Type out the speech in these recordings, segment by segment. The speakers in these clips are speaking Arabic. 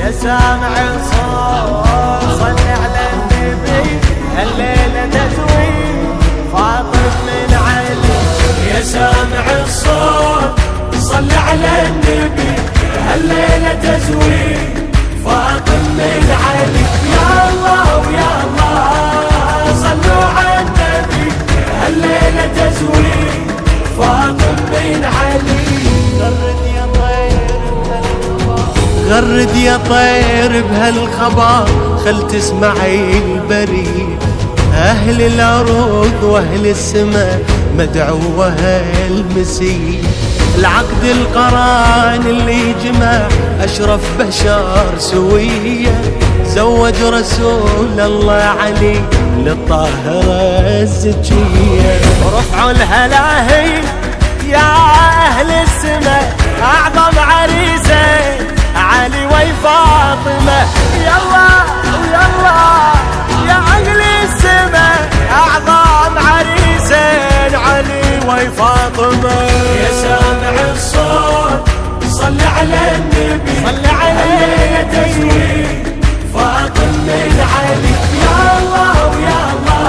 يا سامع الصوت صل على النبي، الليلة تزويد فاطم من علي. يا سامع الصوت صل على النبي، الليلة تزويد فاطم من علي. يا الله ويا الله صلوا على النبي، الليلة تزويد فاطم من علي. غرد يا طير بهالخبر، خل تسمعي البريد، أهل الأرض وأهل السماء مدعوها المسيح. العقد القران اللي جمع أشرف بشر سوية، زوج رسول الله علي للطاهرة الزكية. رفعوا الهلاهي يا أهل السماء، أعظم عريسين علي وفاطمة. يلا ويلا يا أهل السماء، أعظم عريسين علي وفاطمة. يا سامع الصوت صل على النبي، صل على الليلة تزويد فاطم من علي. يا الله ويا الله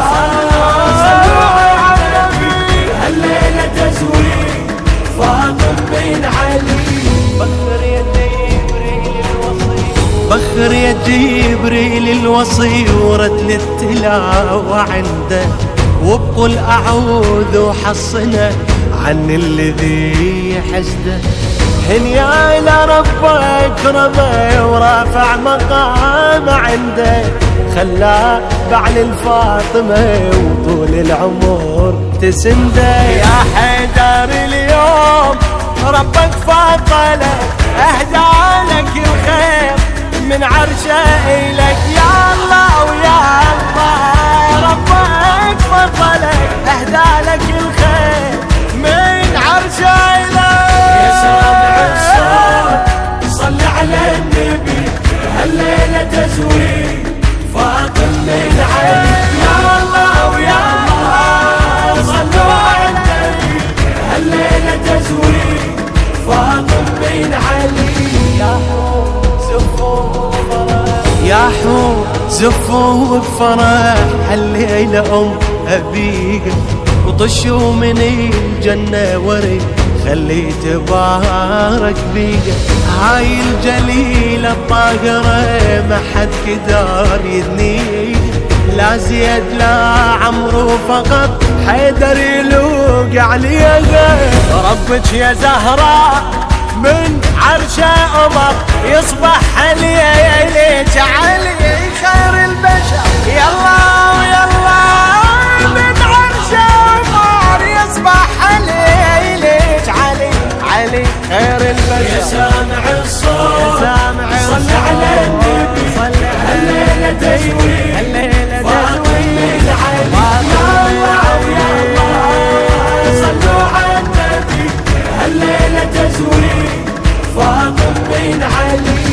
صلوا على النبي، الليلة تزويد فاطم من علي. بخر يا جبريل الوصي ورد للتلاوة عنده، وبقول أعوذ وحصنا عن الذي حسده. هنيا إلى ربك ربي ورافع مقام عنده، خلاه بعل الفاطمة وطول العمر تسنده. يا حيدر اليوم ربك فضلك، أهدى لك الخير من عرشه إليك. يا الله ويا الله ربك فضلك، أهدى لك الخير من عرشه إليك. يا سامع الصوت صل على النبي، الليلة تزويد فاطم من علي. يا الله ويا الله صلوا على النبي، الليلة تزويد فاطم من علي. يا حور زفوا بفرح هالليلة أم أبيك، وطشوا من الجنة ورد خلي تبارك بيك. هاي الجليلة الطاهرة ما حد قدر يدنيك، لا زيد لا عمرو فقط حيدر يلوق عليها. ربك يا زهراء من عرشه أمر، يصبح ليلك علي خير البشر. يلا ويلا من عرشه أمر، يصبح ليلك علي علي خير البشر. يا سامع الصوت صل على النبي، الليلة تزويد فاطم من علي. يا الله ويا الله صلوا على النبي، الليلة تزويد فاطم من علي.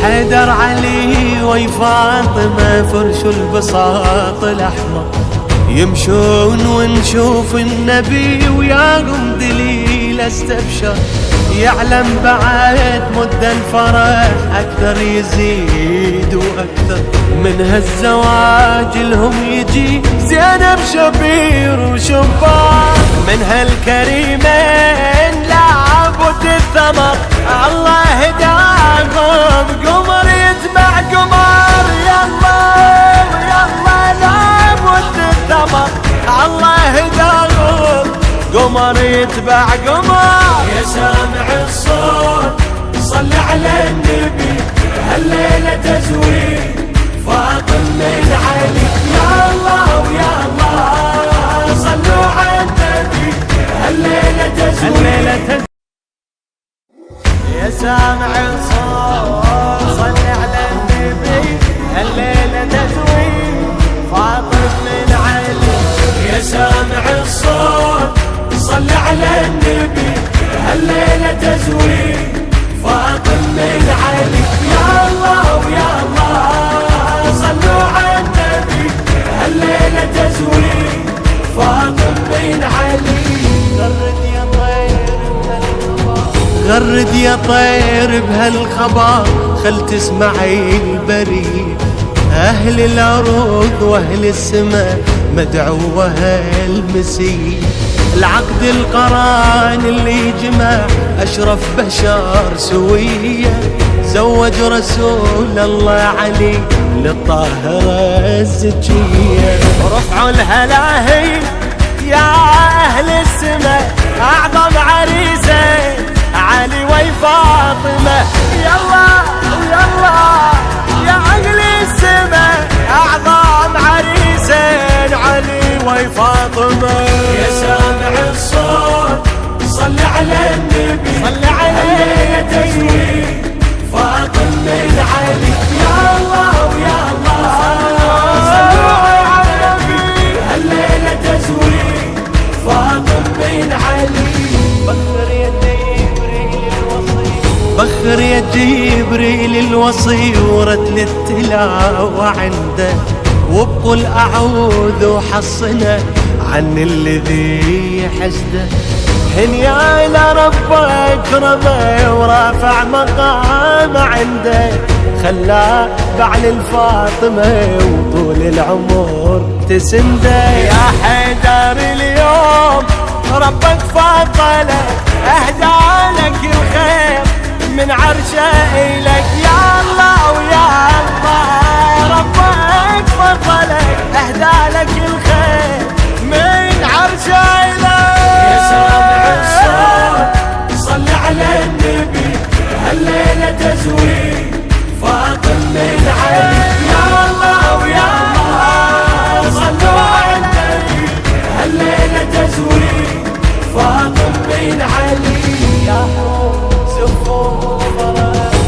حيدر علي وفاطمة فرشوا البساط الأحمر، يمشون ونشوف النبي وياهم دليل استبشر. يعلم بعد مد الفرح أكثر يزيد وأكثر، من هالزواج لهم يجي زينب شبير وشبار. من هالكريمين لابد الثمر، الله هداهم قمر يتبع قمر. يلا يلا لابد الثمر، الله هداهم قمر يتبع قمر. يا سامع الصوت صل على النبي، الليلة تزويد فاطم من علي. يا الله ويا الله صلوا على النبي، الليلة تزويد. يا سامع الصوت صل على النبي، الليلة تزويد فاطم من علي. يا سامع الصوت صل على النبي، الليلة تزويد فاطم من علي. يا الله ويا الله صلوا على النبي، الليلة تزويد فاطم من علي. غرد يا طير بهالخبر خل تسمعي البريد، أهل الأرض وأهل السماء مدعوة المسيح. العقد القران اللي جمع أشرف بشر سوية، زوج رسول الله علي للطاهرة الزكية. رفعوا الهلاهي يا أهل السماء، أعظم عريسة علي وفاطمة. يلا يلا يا أهل السماء، أعظم عريسين علي وفاطمة. يا سامع الصوت صل على النبي، صل عليه تزويد فاطمة من علي. يا الله ويا الله صلوا على النبي، هالليلة تزويد فاطمة من علي. بخر يا جبريل الوصي ورتل التلاوة عنده، وبقول أعوذ وحصنا عن الذي حسده. هنيا إلى ربك رمى ورافع مقام عنده، خلاه بعل الفاطمة وطول العمر تسنده. يا حيدر اليوم ربك فضلك، أهدى لك الخير من عرشه إليك. يا الله ويا الله ربك فضلك، أهدى لك الخير من عرشه إليك. يا سامع الصوت صل على النبي، هالليلة تزويد فاطمة من علي. يا الله ويا الله صلوا على النبي، هالليلة تزويد فاطمة من علي.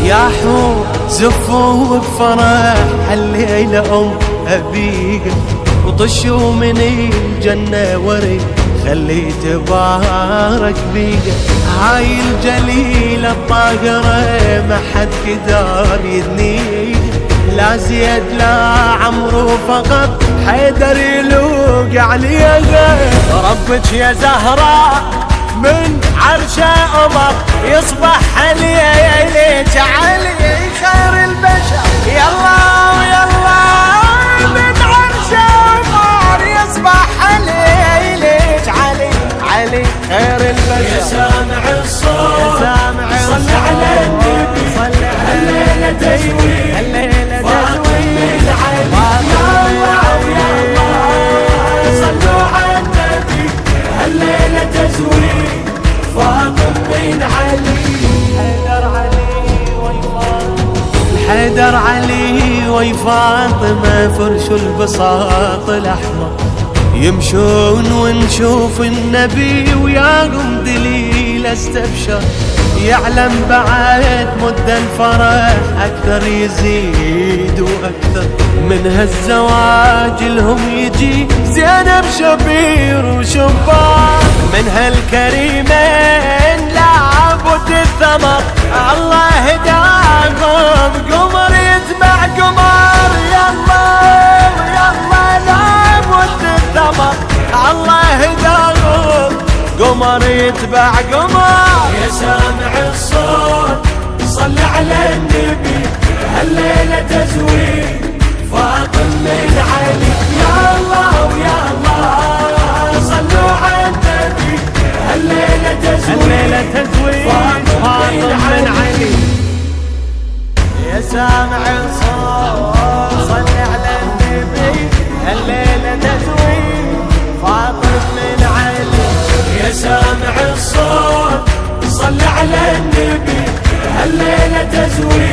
يا حور زفوا بفرح هالليلة أبيك، وطشوا من الجنة وري خلي تبارك بيك. هاي الجليلة الطاهرة ما حد قدر يدنيك، لا زيد لا عمرو فقط حيدر يلوق عليها. ربك يا زهراء من عرشه قمر، يصبح عليك علي خير البشر. يلا ويلا من عرشه قمر، يصبح عليك علي علي خير البشر. يا سامع الصوت صل على النبي، هالليلة تزويد فاطمة من علي. يا الله ويا الله صلوا على النبي، هالليلة تزويد فاطمة من علي. حيدر علي وفاطمة فرشوا البساط الأحمر، يمشون ونشوف النبي وياهم دليل استبشر. يعلم بعد مد الفرح أكثر يزيد وأكثر، من هالزواج لهم يجي زينب شبير وشبار. من هالكريمين لابد الثمر، الله هداهم قمر يتبع قمر. يلا يلا لابد الثمر، الله هداهم قمر يتبع قمر. يا سامع الصوت صل على النبي، هالليلة تزويد فاطمة من علي. يا الله ويا الله صلوا على النبي، هالليلة تزويد فاطمة من علي. يا سامع الصوت صل على النبي، هالليلة تزويد فاطمة من علي. يا سامع الصوت صل على النبي، هالليلة تزويد